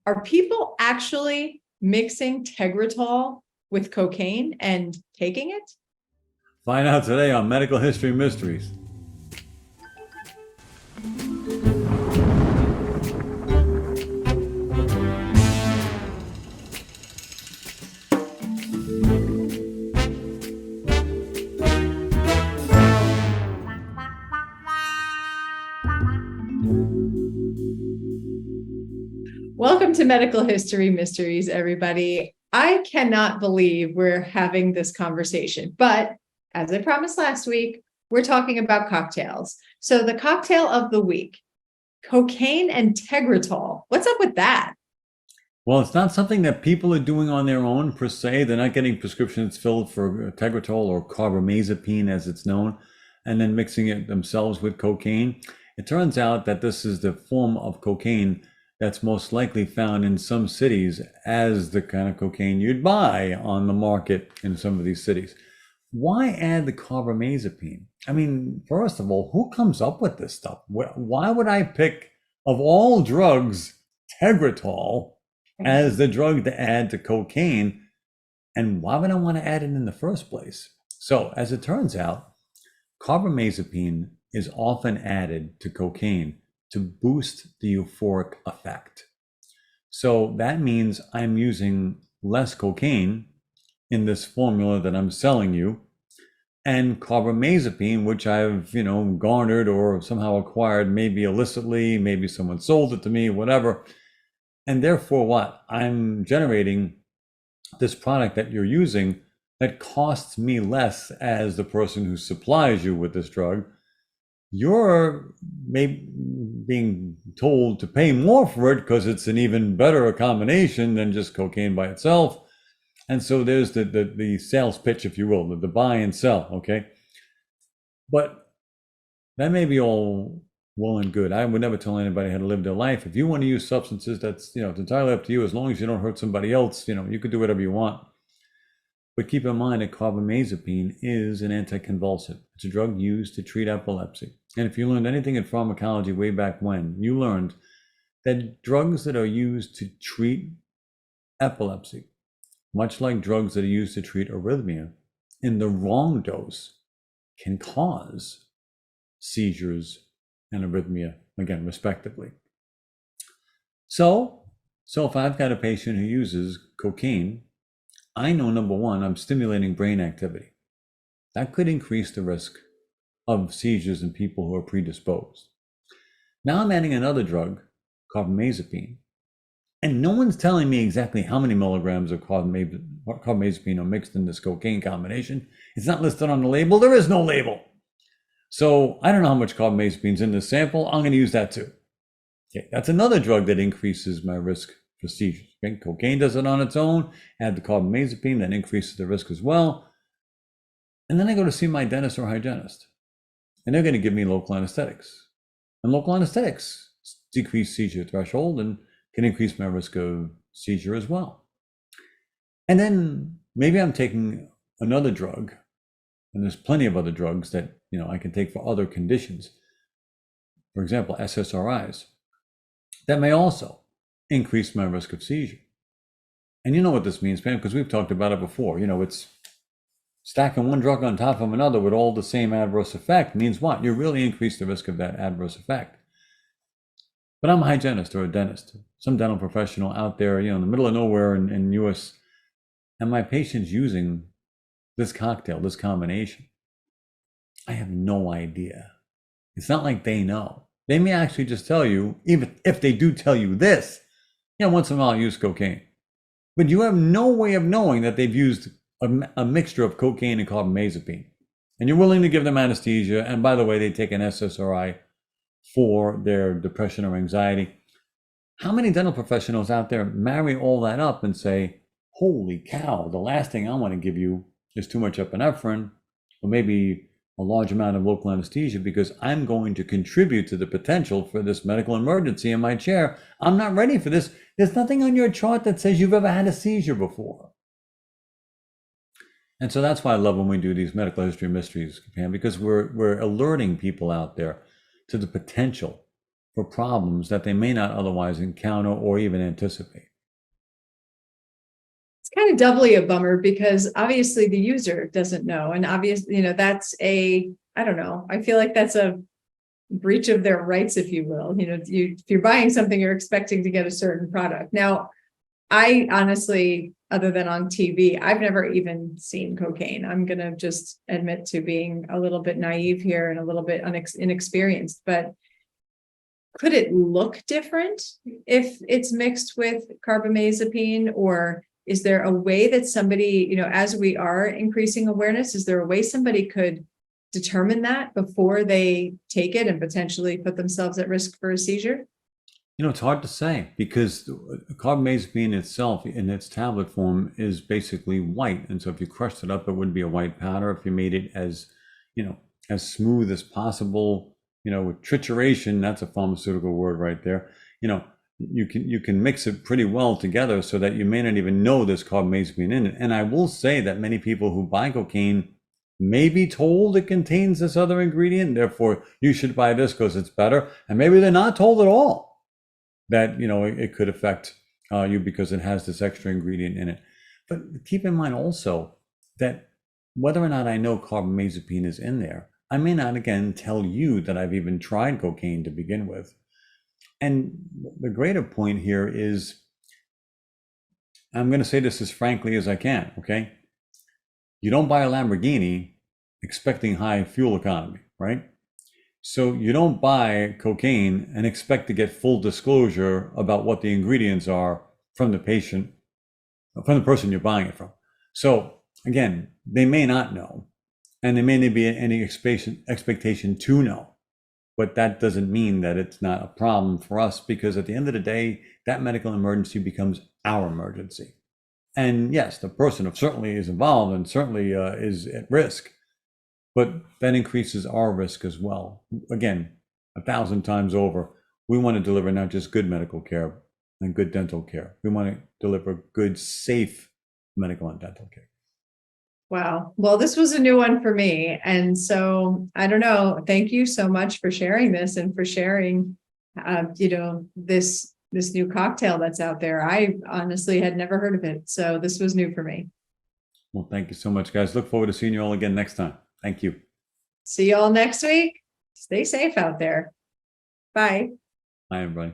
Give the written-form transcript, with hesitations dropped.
Are people actually mixing Tegretol with cocaine and taking it? Find out today on Medical History Mysteries. Welcome to Medical History Mysteries, everybody. I cannot believe we're having this conversation, but as I promised last week, we're talking about cocktails. So the cocktail of the week, cocaine and Tegretol. What's up with that? Well, it's not something that people are doing on their own per se. They're not getting prescriptions filled for Tegretol or Carbamazepine, as it's known, and then mixing it themselves with cocaine. It turns out that this is the form of cocaine that's most likely found in some cities as the kind of cocaine you'd buy on the market in some of these cities. Why add the carbamazepine? I mean, first of all, who comes up with this stuff? Why would I pick, of all drugs, Tegretol as the drug to add to cocaine? And why would I want to add it in the first place? So, as it turns out, carbamazepine is often added to cocaine to boost the euphoric effect. So that means I'm using less cocaine in this formula that I'm selling you, and carbamazepine, which I've, garnered or somehow acquired, maybe illicitly, maybe someone sold it to me, whatever. And therefore what? I'm generating this product that you're using that costs me less as the person who supplies you with this drug. You're maybe being told to pay more for it because it's an even better combination than just cocaine by itself. And so there's the sales pitch, if you will, the buy and sell, okay? But that may be all well and good. I would never tell anybody how to live their life. If you want to use substances, that's, it's entirely up to you. As long as you don't hurt somebody else, you could do whatever you want. But keep in mind that carbamazepine is an anticonvulsant. It's a drug used to treat epilepsy. And if you learned anything in pharmacology way back when, you learned that drugs that are used to treat epilepsy, much like drugs that are used to treat arrhythmia, in the wrong dose can cause seizures and arrhythmia, again, respectively. So if I've got a patient who uses cocaine, I know, number one, I'm stimulating brain activity. That could increase the risk of seizures in people who are predisposed. Now I'm adding another drug, carbamazepine, and no one's telling me exactly how many milligrams of carbamazepine are mixed in this cocaine combination. It's not listed on the label. There is no label. So I don't know how much carbamazepine's in this sample. I'm going to use that too. Okay, that's another drug that increases my risk for seizures. Okay? Cocaine does it on its own. Add the carbamazepine, that increases the risk as well. And then I go to see my dentist or hygienist, and they're going to give me local anesthetics. And local anesthetics decrease seizure threshold and can increase my risk of seizure as well. And then maybe I'm taking another drug, and there's plenty of other drugs that I can take for other conditions. For example, SSRIs. That may also increase my risk of seizure. And you know what this means, Pam, because we've talked about it before. It's stacking one drug on top of another with all the same adverse effect means what? You really increase the risk of that adverse effect. But I'm a hygienist or a dentist, some dental professional out there, in the middle of nowhere in US, and my patient's using this cocktail, this combination. I have no idea. It's not like they know. They may actually just tell you, even if they do tell you this, once in a while I use cocaine. But you have no way of knowing that they've used a mixture of cocaine and carbamazepine. And you're willing to give them anesthesia. And by the way, they take an SSRI for their depression or anxiety. How many dental professionals out there marry all that up and say, holy cow, the last thing I want to give you is too much epinephrine, or maybe a large amount of local anesthesia, because I'm going to contribute to the potential for this medical emergency in my chair. I'm not ready for this. There's nothing on your chart that says you've ever had a seizure before. And so that's why I love when we do these medical history mysteries, Pam, because we're alerting people out there to the potential for problems that they may not otherwise encounter or even anticipate. It's kind of doubly a bummer because obviously the user doesn't know. And obviously, that's I don't know. I feel like that's a breach of their rights, if you will. If you're buying something, you're expecting to get a certain product. Now, I honestly, other than on TV, I've never even seen cocaine. I'm going to just admit to being a little bit naive here and a little bit inexperienced, but could it look different if it's mixed with carbamazepine? Or is there a way that somebody, as we are increasing awareness, is there a way somebody could determine that before they take it and potentially put themselves at risk for a seizure? It's hard to say because carbamazepine itself in its tablet form is basically white. And so if you crushed it up, it wouldn't be a white powder. If you made it as smooth as possible, with trituration, that's a pharmaceutical word right there. You can mix it pretty well together so that you may not even know there's carbamazepine in it. And I will say that many people who buy cocaine may be told it contains this other ingredient, therefore you should buy this because it's better. And maybe they're not told at all that it could affect you because it has this extra ingredient in it. But keep in mind also that whether or not I know carbamazepine is in there, I may not again tell you that I've even tried cocaine to begin with. And the greater point here is, I'm going to say this as frankly as I can, okay? You don't buy a Lamborghini expecting high fuel economy, right? So you don't buy cocaine and expect to get full disclosure about what the ingredients are from the patient, from the person you're buying it from. So again, they may not know, and there may not be any expectation to know, but that doesn't mean that it's not a problem for us, because at the end of the day, that medical emergency becomes our emergency. And yes, the person certainly is involved and certainly is at risk, but that increases our risk as well. Again, 1,000 times over, we want to deliver not just good medical care and good dental care. We want to deliver good, safe medical and dental care. Wow. Well, this was a new one for me. And so I don't know. Thank you so much for sharing this and for sharing, this new cocktail that's out there. I honestly had never heard of it. So this was new for me. Well, thank you so much, guys. Look forward to seeing you all again next time. Thank you. See you all next week. Stay safe out there. Bye. Bye, everybody.